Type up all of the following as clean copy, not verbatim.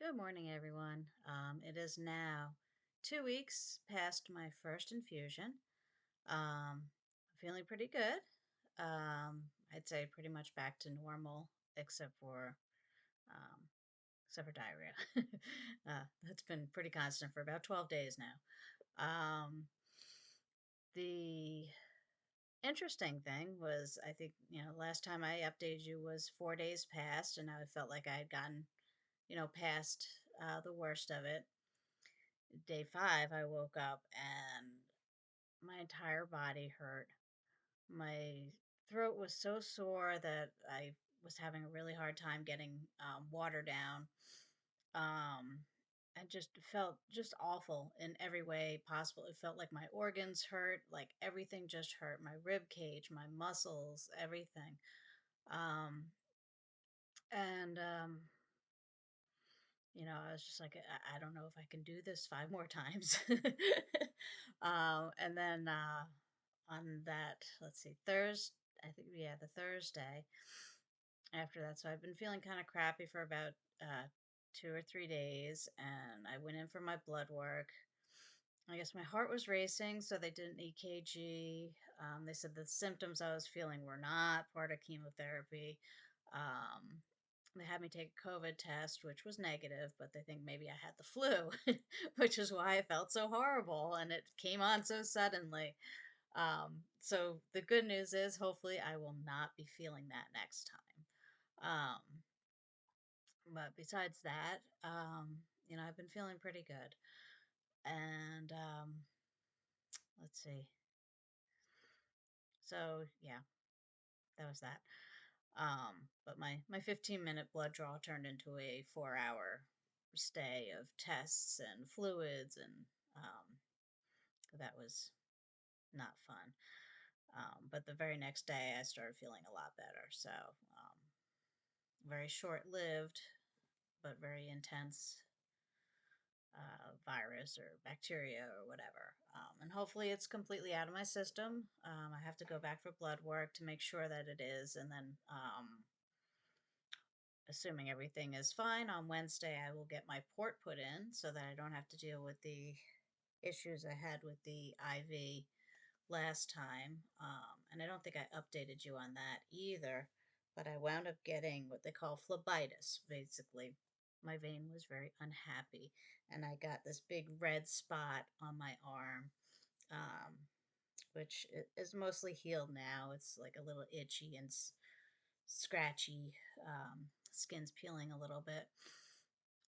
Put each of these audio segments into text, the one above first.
Good morning, everyone. It is now 2 weeks past my first infusion. I'm feeling pretty good. I'd say pretty much back to normal, except for um, except for diarrhea. That's been pretty constant for about 12 days now. The interesting thing was, I think last time I updated you was 4 days past, and I felt like I had gotten past the worst of it. Day 5, I woke up and my entire body hurt. My throat was so sore that I was having a really hard time getting water down. Um, I just felt just awful in every way possible. It felt like my organs hurt, like everything just hurt. My rib cage, my muscles, everything. Um, and I was just like, I don't know if I can do this 5 more times. And then on that, let's see, Thursday, I think, yeah, the Thursday after that. So I've been feeling kind of crappy for about 2 or 3 days, and I went in for my blood work. I guess my heart was racing, so they did an EKG. They said the symptoms I was feeling were not part of chemotherapy. Um, they had me take a COVID test, which was negative, but they think maybe I had the flu, which is why I felt so horrible, and it came on so suddenly. So the good news is, hopefully, I will not be feeling that next time. But besides that, I've been feeling pretty good. And let's see. So yeah, that was that. But my 15-minute blood draw turned into a 4 hour stay of tests and fluids, and that was not fun. But the very next day, I started feeling a lot better. So very short lived, but very intense virus or bacteria or whatever. And hopefully it's completely out of my system. I have to go back for blood work to make sure that it is. And then, assuming everything is fine, on Wednesday I will get my port put in so that I don't have to deal with the issues I had with the IV last time. And I don't think I updated you on that either, but I wound up getting what they call phlebitis. Basically, my vein was very unhappy, and I got this big red spot on my arm, um, which is mostly healed now. It's like a little itchy and scratchy. Skin's peeling a little bit.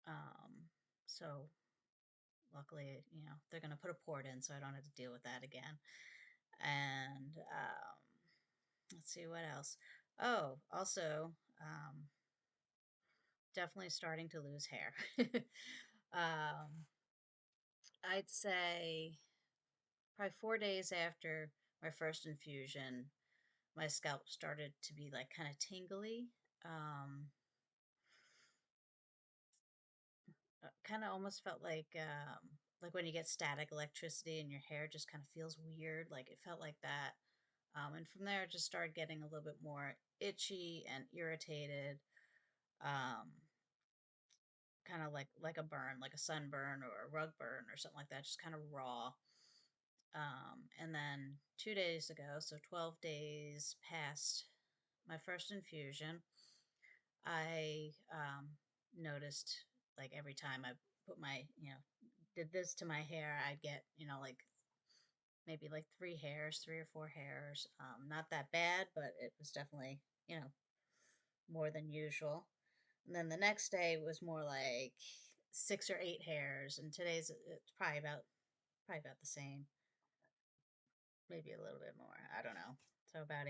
Um, so luckily, they're going to put a port in so I don't have to deal with that again. And let's see what else. Oh, also, definitely starting to lose hair. um, I'd say probably 4 days after my first infusion, my scalp started to be like kind of tingly. Um, kind of almost felt like when you get static electricity and your hair just kind of feels weird. Like it felt like that. And from there, it just started getting a little bit more itchy and irritated. Um, kind of like a burn, like a sunburn or a rug burn or something like that, just kind of raw. And then 2 days ago, so 12 days past my first infusion, I noticed like every time I put did this to my hair, I'd get, like maybe like 3 or 4 hairs. Not that bad, but it was definitely, more than usual. And then the next day was more like 6 or 8 hairs, and today's it's probably about the same, maybe a little bit more. I don't know. So about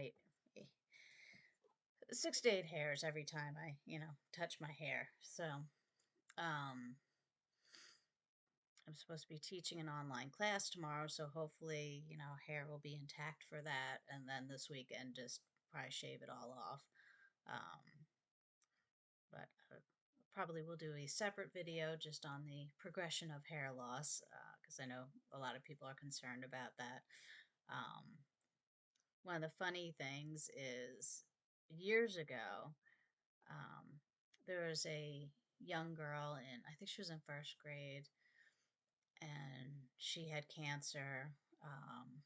6 to 8 hairs every time I touch my hair. So um, I'm supposed to be teaching an online class tomorrow, so hopefully hair will be intact for that, and then this weekend just probably shave it all off. Um, but probably will do a separate video just on the progression of hair loss, because I know a lot of people are concerned about that. Um, One of the funny things is years ago, um, there was a young girl, and I think she was in first grade, and she had cancer. Um,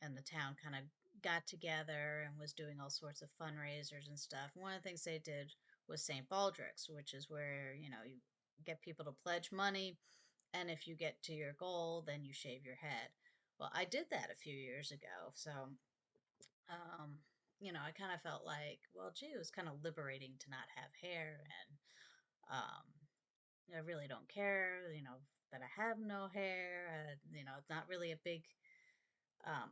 and the town kind of got together and was doing all sorts of fundraisers and stuff. One of the things they did was St. Baldrick's, which is where, you get people to pledge money, and if you get to your goal, then you shave your head. Well, I did that a few years ago, so um, I kind of felt like, well, gee, it was kind of liberating to not have hair, and I really don't care, that I have no hair. It's not really a big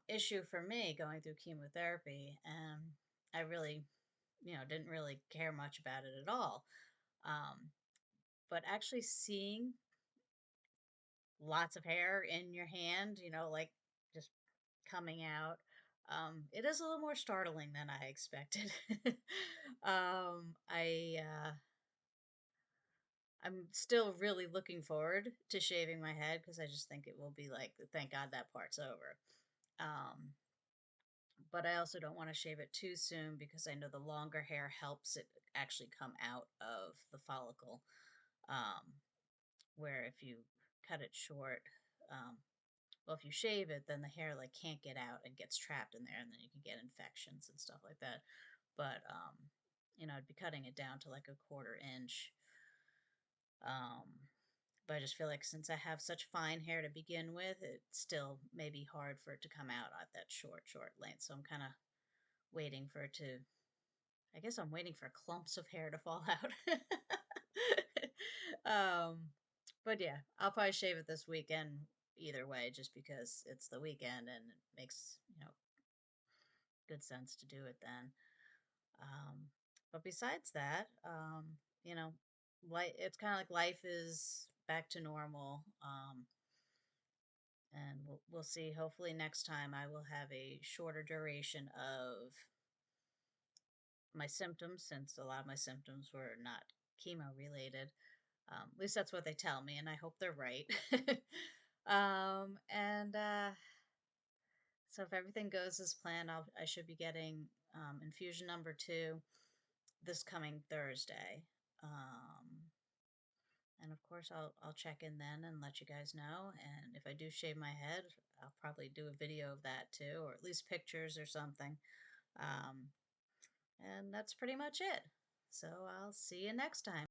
issue for me going through chemotherapy, and I really, didn't really care much about it at all. Um, but actually seeing lots of hair in your hand, like just coming out, it is a little more startling than I expected. I'm still really looking forward to shaving my head because I just think it will be like, thank God that part's over. Um, but I also don't want to shave it too soon because I know the longer hair helps it actually come out of the follicle. Um, where if you cut it short, um, well, if you shave it, then the hair like can't get out and gets trapped in there, and then you can get infections and stuff like that. But I'd be cutting it down to like a quarter inch. Um, but I just feel like since I have such fine hair to begin with, it still may be hard for it to come out at that short length. So I'm kind of waiting for it to. I guess I'm waiting for clumps of hair to fall out. um, but yeah, I'll probably shave it this weekend either way, just because it's the weekend and it makes good sense to do it then. Um, but besides that, you know, it's kind of like life is back to normal. And we'll see. Hopefully, next time I will have a shorter duration of my symptoms, since a lot of my symptoms were not chemo related. At least that's what they tell me, and I hope they're right. And So if everything goes as planned, I should be getting infusion number 2 this coming Thursday. And of course, I'll check in then and let you guys know. And if I do shave my head, I'll probably do a video of that too, or at least pictures or something. Um, and that's pretty much it. So I'll see you next time.